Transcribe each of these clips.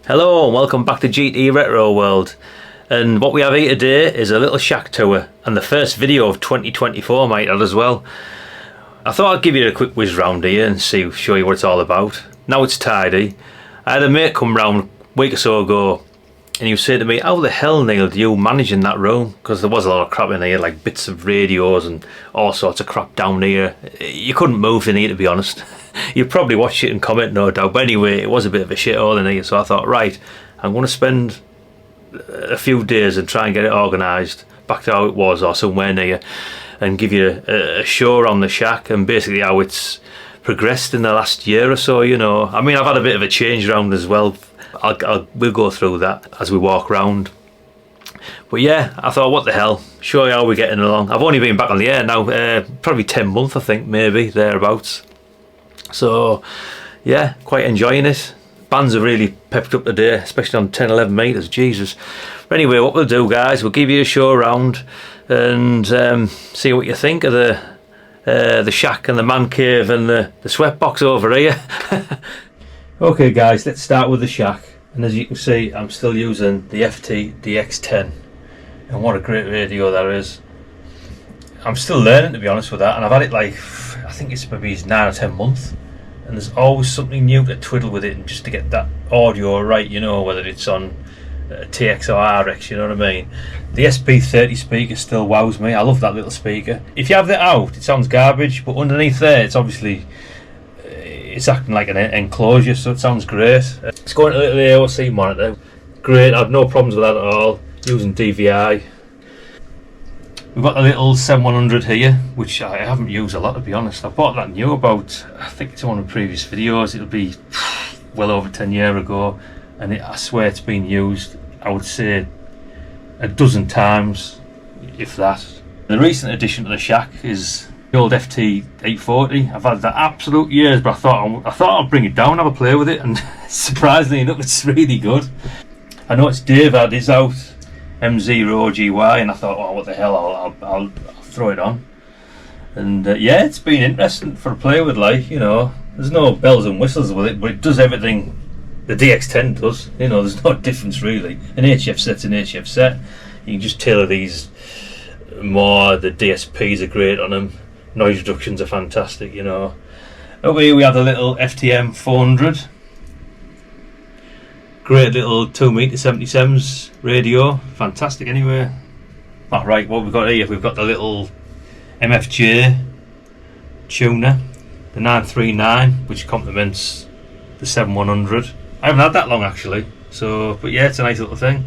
Hello and welcome back to GT Retro World, and what we have here today is a little shack tour and the first video of 2024 might add as well. I thought I'd give you a quick whiz round here and show you what it's all about. Now it's tidy. I had a mate come round a week or so ago and he was saying to me, how the hell, Neil, do you manage in that room? Because there was a lot of crap in here, like bits of radios and all sorts of crap down here. You couldn't move in here, to be honest. You'd probably watch it and comment, no doubt, but anyway, it was a bit of a shithole in here, so I thought, right, I'm going to spend a few days and try and get it organised back to how it was or somewhere near, and give you a show around the shack and basically how it's progressed in the last year or so, you know. I mean, I've had a bit of a change around as well. We'll go through that as we walk round. But yeah, I thought, what the hell, show you how we're getting along. I've only been back on the air now, probably 10 months I think, maybe, thereabouts. So yeah, quite enjoying it. Bands are really pepped up today, especially on 10-11 metres, Jesus. But anyway, what we'll do, guys, we'll give you a show around and see what you think of the shack and the man cave and the sweatbox over here. Okay guys, let's start with the shack, and as you can see I'm still using the FTdx10, and what a great radio that is. I'm still learning, to be honest with that, and I've had it like, I think it's maybe 9 or 10 months, and there's always something new to twiddle with it and just to get that audio right, you know, whether it's on TX or RX, you know what I mean. The SP30 speaker still wows me. I love that little speaker. If you have that out, it sounds garbage, but underneath there it's obviously it's acting like an enclosure, so it sounds great. It's going to the AOC monitor, great. I have no problems with that at all, using DVI. We've got the little 7100 here, which I haven't used a lot, to be honest. I bought that new about, I think it's one of the previous videos, it'll be well over 10 years ago, and I swear it's been used, I would say, a dozen times, if that. The recent addition to the shack is the old FT840. I've had that absolute years, but I thought I'd bring it down, have a play with it, and surprisingly enough, it's really good. I know it's Dave had his out, M0GY, and I thought, oh, what the hell, I'll throw it on. And yeah, it's been interesting for a play with, like, you know, there's no bells and whistles with it, but it does everything the DX10 does, you know, there's no difference really. An HF set's an HF set, you can just tailor these more, the DSPs are great on them, noise reductions are fantastic, you know. Over here we have the little FTM 400. Great little 2m77s radio, fantastic anyway. Right, what we've got here, we've got the little MFJ tuner, the 939, which complements the 7100. I haven't had that long actually, so, but yeah, it's a nice little thing.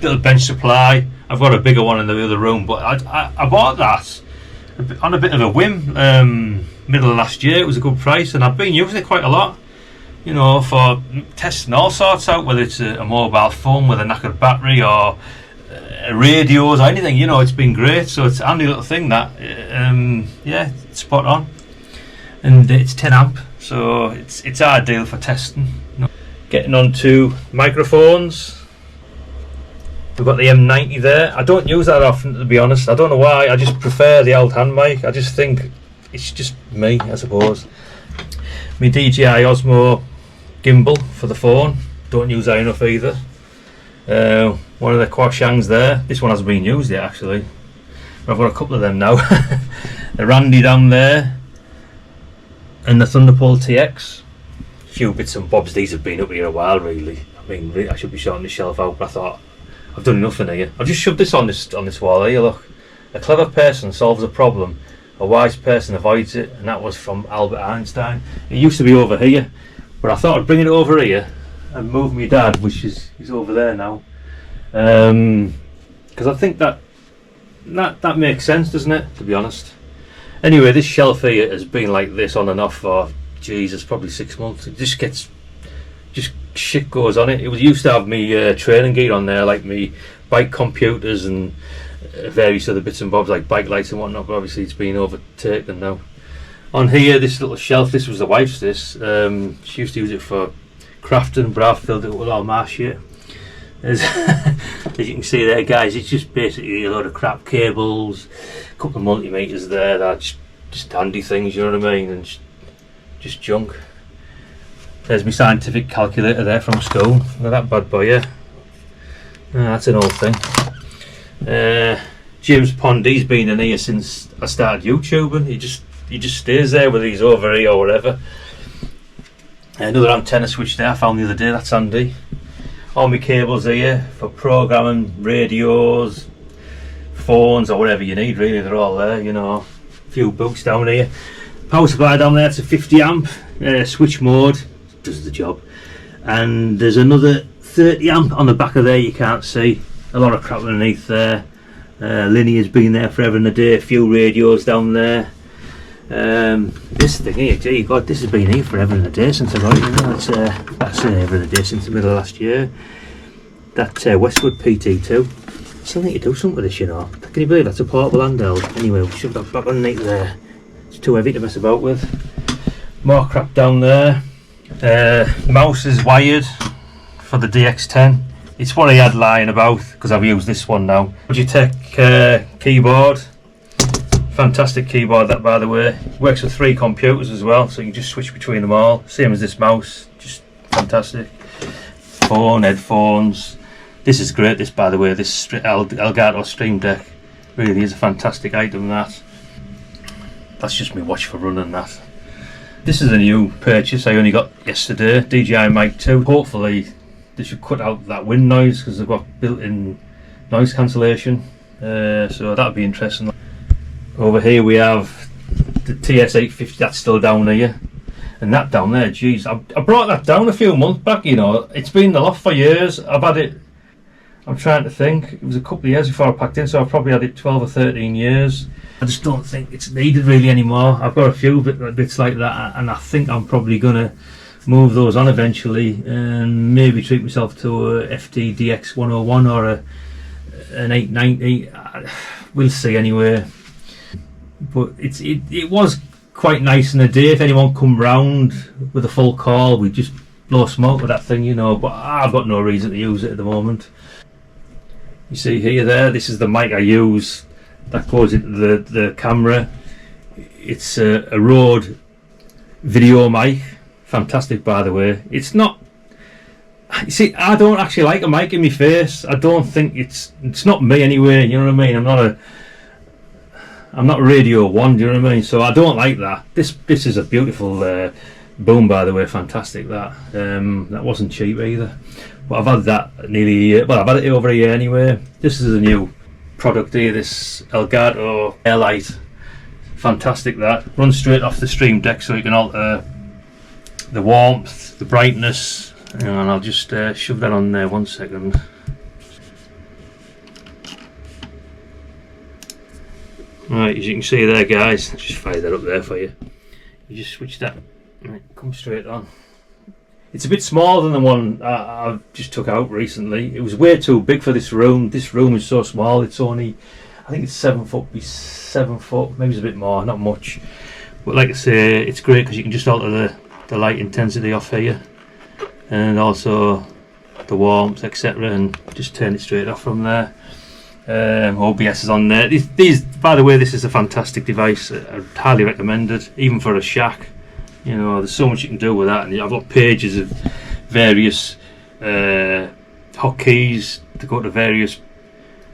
Little bench supply. I've got a bigger one in the other room, but I bought that on a bit of a whim, middle of last year. It was a good price, and I've been using it quite a lot, you know, for testing all sorts out, whether it's a mobile phone with a knackered battery or radios or anything, you know. It's been great, so it's a handy little thing that, yeah, it's spot on, and it's 10 amp, so it's ideal for testing, you know. Getting on to microphones, we've got the M90 there. I don't use that often, to be honest. I don't know why, I just prefer the old hand mic. I just think it's just me, I suppose. My DJI Osmo gimbal for the phone, don't use that enough either. One of the Quashangs there, this one hasn't been used yet actually, I've got a couple of them now. The Randy down there, and the Thunderbolt TX. A few bits and bobs, these have been up here a while really. I mean, I should be sorting the shelf out, but I thought I've done enough in here. I've just shoved this on this wall here, look. A clever person solves a problem, a wise person avoids it, and that was from Albert Einstein. It used to be over here, but I thought I'd bring it over here and move my dad, which is he's over there now, because I think that makes sense, doesn't it, to be honest. Anyway, this shelf here has been like this on and off for, Jesus, probably 6 months. It just shit goes on it. It was used to have me training gear on there, like me bike computers and various other bits and bobs like bike lights and whatnot, but obviously it's been overtaken now. On here, this little shelf, this was the wife's, this. She used to use it for crafting, but I've filled it with all my shit. As you can see there, guys, it's just basically a load of crap cables, a couple of multimeters there, that's just handy things, you know what I mean, and just junk. There's my scientific calculator there from school. Look at that bad boy, yeah. That's an old thing. James Pondy's been in here since I started YouTubing. He just stays there whether he's over here or whatever. Another antenna switch there I found the other day, that's handy. All my cables here for programming, radios, phones or whatever you need really, they're all there, you know. A few books down here. Power supply down there, it's a 50 amp switch mode, does the job. And there's another 30 amp on the back of there you can't see. A lot of crap underneath there. Linear's been there forever and a day, a few radios down there. This thing here, gee God, this has been here forever and a day since I got it, you know. That's forever and a day since the middle of last year. That Westwood PT2. I still need to do something with this, you know. Can you believe that's a portable handheld? Anyway, we'll shove that back underneath there. It's too heavy to mess about with. More crap down there. Mouse is wired for the DX10. It's what I had lying about because I've used this one now. Logitech keyboard. Fantastic keyboard that, by the way. Works with 3 computers as well, so you can just switch between them all. Same as this mouse, just fantastic. Phone, headphones. This is great, this, by the way, this Elgato Stream Deck. Really is a fantastic item, that. That's just my watch for running that. This is a new purchase I only got yesterday, DJI Mic 2. Hopefully they should cut out that wind noise because they've got built-in noise cancellation. So that'll be interesting. Over here we have the TS850, that's still down here. And that down there, geez, I brought that down a few months back, you know. It's been in the loft for years. I've had it, I'm trying to think, it was a couple of years before I packed in, so I've probably had it 12 or 13 years. I just don't think it's needed really anymore. I've got a few bits like that, and I think I'm probably going to move those on eventually and maybe treat myself to a FTdx10 or an 890. We'll see anyway. But it was quite nice in the day. If anyone come round with a full call, we'd just blow smoke with that thing, you know. But I've got no reason to use it at the moment. You see here, there, this is the mic I use that goes into the camera. It's a Rode video mic. Fantastic, by the way. It's not, you see, I don't actually like a mic in my face. I don't think it's not me anyway, you know what I mean? I'm not Radio 1, do you know what I mean? So I don't like that. This is a beautiful boom, by the way, fantastic that. That wasn't cheap either. But I've had that nearly a year, well, I've had it over a year anyway. This is a new product here, this Elgato Airlight. Fantastic that. Runs straight off the Stream Deck so you can alter the warmth, the brightness. And I'll just shove that on there 1 second. Right, as you can see there, guys, I'll just fire that up there for you. You just switch that, right, come straight on. It's a bit smaller than the one I just took out recently. It was way too big for this room. This room is so small. It's only, I think it's 7 foot, maybe it's a bit more, not much. But like I say, it's great because you can just alter the light intensity off here, and also the warmth, etc., and just turn it straight off from there. OBS is on there. These, by the way, this is a fantastic device. I'd highly recommend it, even for a shack. You know, there's so much you can do with that, and I've got pages of various hotkeys to go to various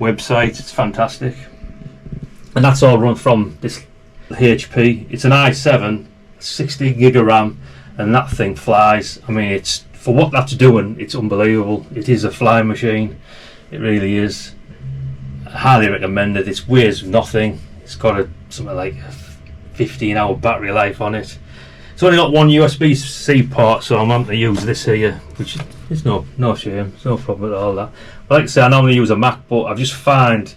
websites. It's fantastic, and that's all run from this HP. It's an i7, 16 gig of RAM, and that thing flies. I mean, it's, for what that's doing, it's unbelievable. It is a flying machine. It really is. I highly recommend it. It weighs nothing. It's got something like a 15-hour battery life on it. It's only got one USB-C port, so I'm having to use this here, which is no shame. It's no problem at all, that. But like I say, I normally use a Mac, but I've just found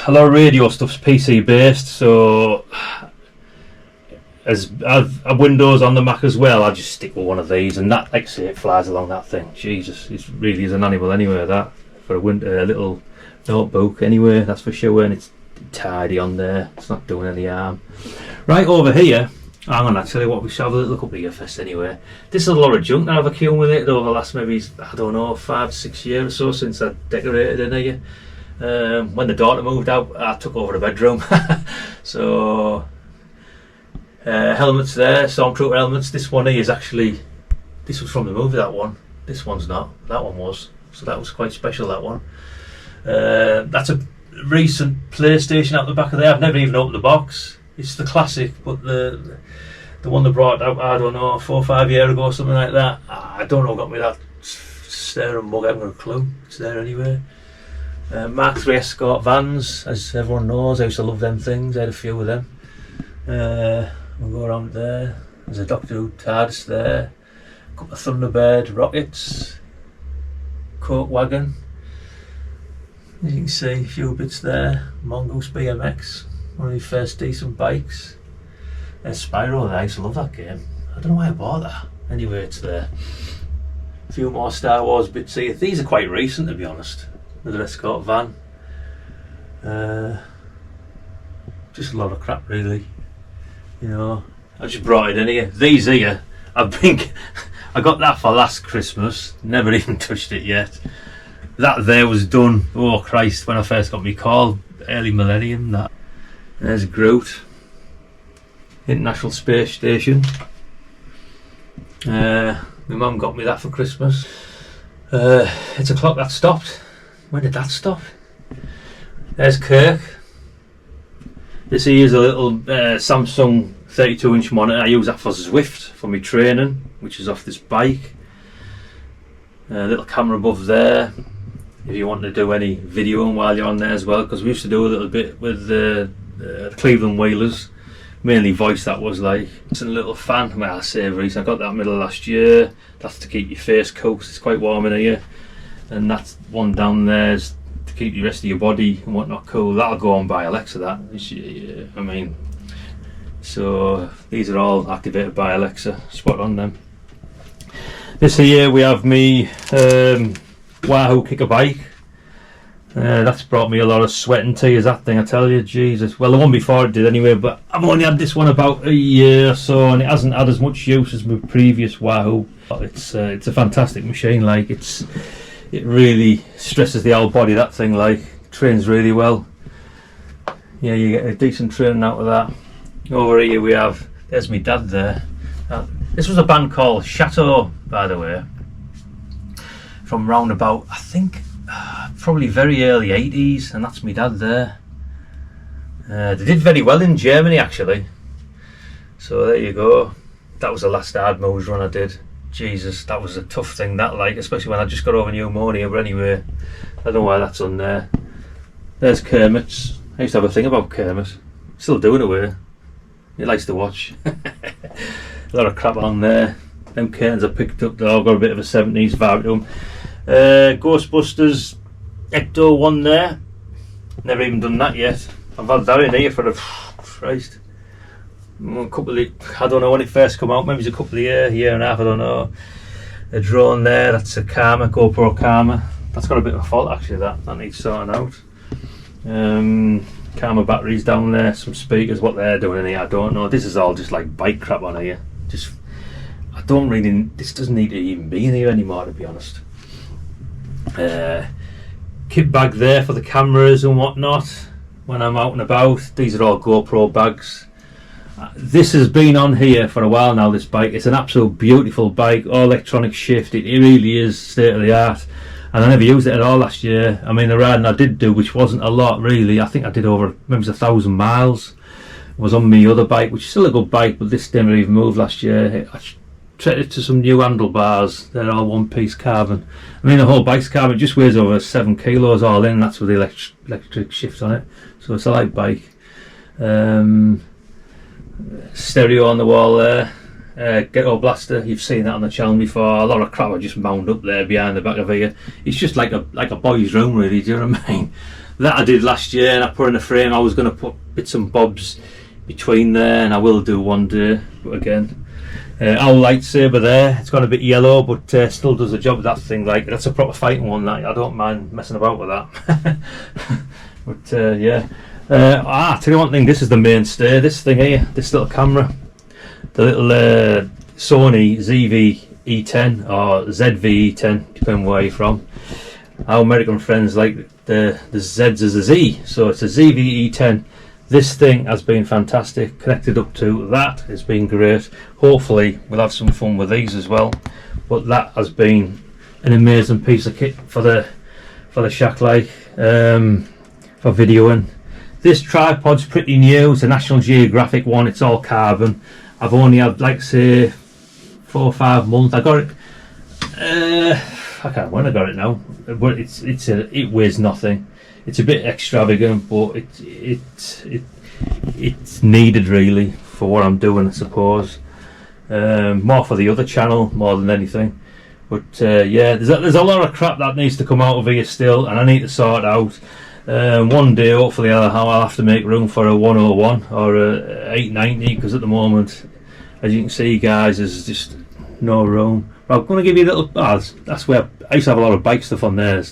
a lot of radio stuff's PC based, so as I've Windows on the Mac as well, I just stick with one of these, and that, like I say, it flies along that thing. Jesus, it really is an animal anyway, that, for a little notebook anyway, that's for sure, and it's tidy on there, it's not doing any harm. Right over here, hang on, actually, what we shall have a look up here first anyway. This is a lot of junk that I've accumulated over the last maybe, I don't know, 5-6 years or so since I decorated in here. When the daughter moved out, I took over the bedroom. So Helmets there, Stormtrooper helmets. This one here is actually, this was from the movie, that one. This one's not, that one was. So that was quite special, that one. That's a recent PlayStation out the back of there. I've never even opened the box. It's the classic, but the one they brought out, I don't know, 4 or 5 years ago, something like that. I don't know what got me that staring mug, I haven't got a clue. It's there anyway. Mark III Escort vans, as everyone knows. I used to love them things. I had a few of them. We'll go around there. There's a Doctor Who TARDIS there. A couple of Thunderbird rockets. Coke wagon. As you can see, a few bits there. Mongoose BMX, one of the first decent bikes. There's Spyro there. I used to love that game. I don't know why I bought that. Anyway, it's there. A few more Star Wars bits here. These are quite recent, to be honest. Another Escort van. Just a lot of crap, really. You know, I just brought it in here. These here, I think I got that for last Christmas. Never even touched it yet. That there was done, oh Christ, when I first got my call, early millennium. That. There's Groot. International Space Station. My mum got me that for Christmas. It's a clock that stopped. When did that stop? There's Kirk. This here is a little Samsung 32-inch monitor. I use that for Zwift, for my training, which is off this bike. A little camera above there, if you want to do any videoing while you're on there as well, because we used to do a little bit with the Cleveland Whalers, mainly voice that was like. It's a little fan, well I say recent, I got that middle of last year. That's to keep your face coast, it's quite warm in here. And that's one down there is to keep the rest of your body and whatnot cool. That'll go on by Alexa, that. I mean, so these are all activated by Alexa, spot on them. This here we have me Wahoo Kicker bike. That's brought me a lot of sweat and tears, that thing, I tell you, Jesus. Well, the one before it did anyway, but I've only had this one about a year or so, and it hasn't had as much use as my previous Wahoo. It's a fantastic machine, like, it really stresses the whole body, that thing, like, trains really well. Yeah, you get a decent training out of that. Over here we have, there's my dad there. This was a band called Chateau, by the way, from round about, I think, probably very early 80s, and that's my dad there. They did very well in Germany, actually. So there you go. That was the last hard moves run I did. Jesus, that was a tough thing, that, like, especially when I just got over pneumonia. But anyway, I don't know why that's on there. There's Kermit's. I used to have a thing about Kermit. Still doing it with. He likes to watch. A lot of crap on there. Them curtains I picked up, they've all got a bit of a 70s vibe to them. Ghostbusters Ecto one there. Never even done that yet. I've had that in here for a Christ. A couple of, I don't know when it first come out, maybe it's a couple of year and a half, I don't know. A drone there, that's a Karma, GoPro Karma. That's got a bit of a fault actually, that needs sorting out. Karma batteries down there, some speakers, what they're doing in here, I don't know. This is all just like bike crap on here. Just, I don't really, this doesn't need to even be in here anymore, to be honest. Kit bag there for the cameras and whatnot when I'm out and about. These are all GoPro bags. This has been on here for a while now, this bike. It's an absolute beautiful bike, all electronic shift. It really is state of the art, and I never used it at all last year. I mean, the riding I did do, which wasn't a lot really, I think I did over maybe 1,000 miles, was on my other bike, which is still a good bike, but this didn't even move last year. I treated it to some new handlebars. They're all one piece carbon. I mean, the whole bike's carbon. It just weighs over 7 kilos all in, and that's with the electric shift on it, so it's a light bike. Stereo on the wall there, Ghetto Blaster, you've seen that on the channel before. A lot of crap I just mounted up there behind the back of here. It's just like a boy's room really, do you know what I mean? That I did last year, and I put in a frame. I was going to put bits and bobs between there, and I will do one day, but again, our lightsaber there, it's got a bit yellow, but still does the job of that thing. Like, that's a proper fighting one, that I don't mind messing about with that. But yeah. Tell you one thing, this is the mainstay, this thing here, this little camera, the little Sony ZV-E10 or ZV-E10, depending where you're from. Our American friends like the Z's as a Z, so it's a ZV-E10. This thing has been fantastic. Connected up to that has been great. Hopefully we'll have some fun with these as well. But that has been an amazing piece of kit for the shack, like for videoing. This tripod's pretty new. It's a National Geographic one. It's all carbon. I've only had, like, say 4 or 5 months. I got it. I can't remember when I got it now. But it weighs nothing. It's a bit extravagant, but it's needed really for what I'm doing, I suppose. More for the other channel more than anything. But yeah, there's a lot of crap that needs to come out of here still, and I need to sort out. One day, hopefully, I'll have to make room for a 101 or a 890, because at the moment, as you can see, guys, there's just no room. But I'm going to give you a little. Oh, that's where I used to have a lot of bike stuff on there.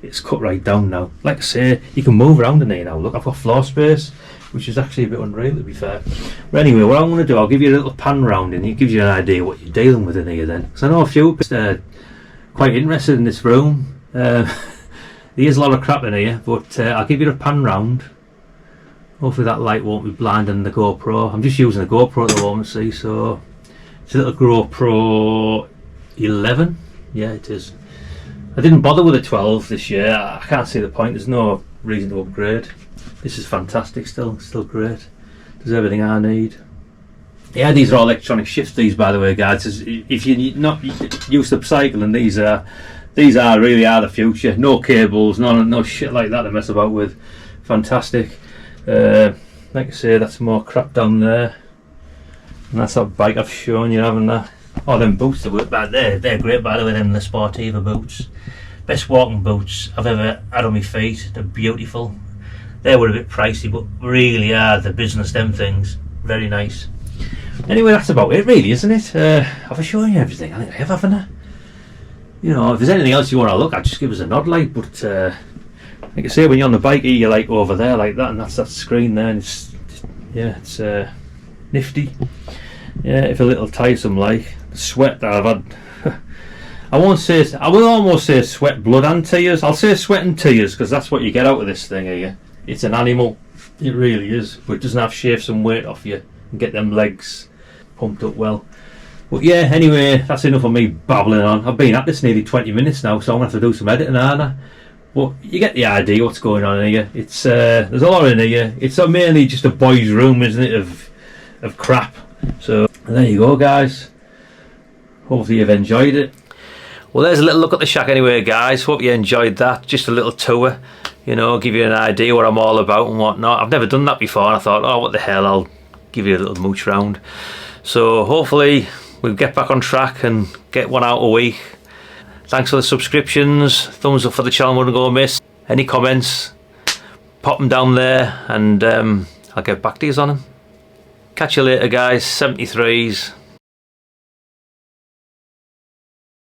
It's cut right down now. Like I say, you can move around in here now. Look, I've got floor space, which is actually a bit unreal, to be fair. But anyway, what I'm going to do, I'll give you a little pan round, and it gives you an idea what you're dealing with in here then. Because I know a few people quite interested in this room. There's a lot of crap in here, but I'll give you a pan round. Hopefully that light won't be blinding the GoPro. I'm just using the GoPro at the moment, see, so it's a little GoPro 11. Yeah, it is. I didn't bother with a 12 this year. I can't see the point. There's no reason to upgrade. This is fantastic still great. Does everything I need. Yeah, these are all electronic shifts, these, by the way, guys. If you're not used to cycling, these really are the future. No cables, no shit like that to mess about with. Fantastic. Like I say, that's more crap down there. And that's that bike I've shown you, haven't I? Oh, them boots that work back there, they're great, by the way, them the Sportiva boots. Best walking boots I've ever had on my feet. They're beautiful. They were a bit pricey, but really are the business, them things. Very nice. Anyway, that's about it really, isn't it? Have I shown you everything? I think I have, haven't I? You know, if there's anything else you want to look at, just give us a nod, like. But like I say, when you're on the bike here, you're like over there like that, and that's that screen there, and it's nifty. Yeah, if a little tiresome, like. The sweat that I've had. I will almost say sweat, blood and tears. I'll say sweat and tears, because that's what you get out of this thing here. It's an animal. It really is. But it doesn't have to shave some weight off you and get them legs pumped up well. But yeah, anyway, that's enough of me babbling on. I've been at this nearly 20 minutes now, so I'm going to have to do some editing, aren't I? But you get the idea what's going on here. It's there's a lot in here. It's mainly just a boy's room, isn't it, of crap. So there you go, guys. Hopefully you've enjoyed it. Well, there's a little look at the shack anyway, guys. Hope you enjoyed that. Just a little tour, you know, give you an idea what I'm all about and whatnot. I've never done that before, and I thought, oh, what the hell, I'll give you a little mooch round. So hopefully we'll get back on track and get one out a week. Thanks for the subscriptions. Thumbs up for the channel, wouldn't go amiss. Any comments, pop them down there, and I'll get back to you on them. Catch you later, guys. 73s.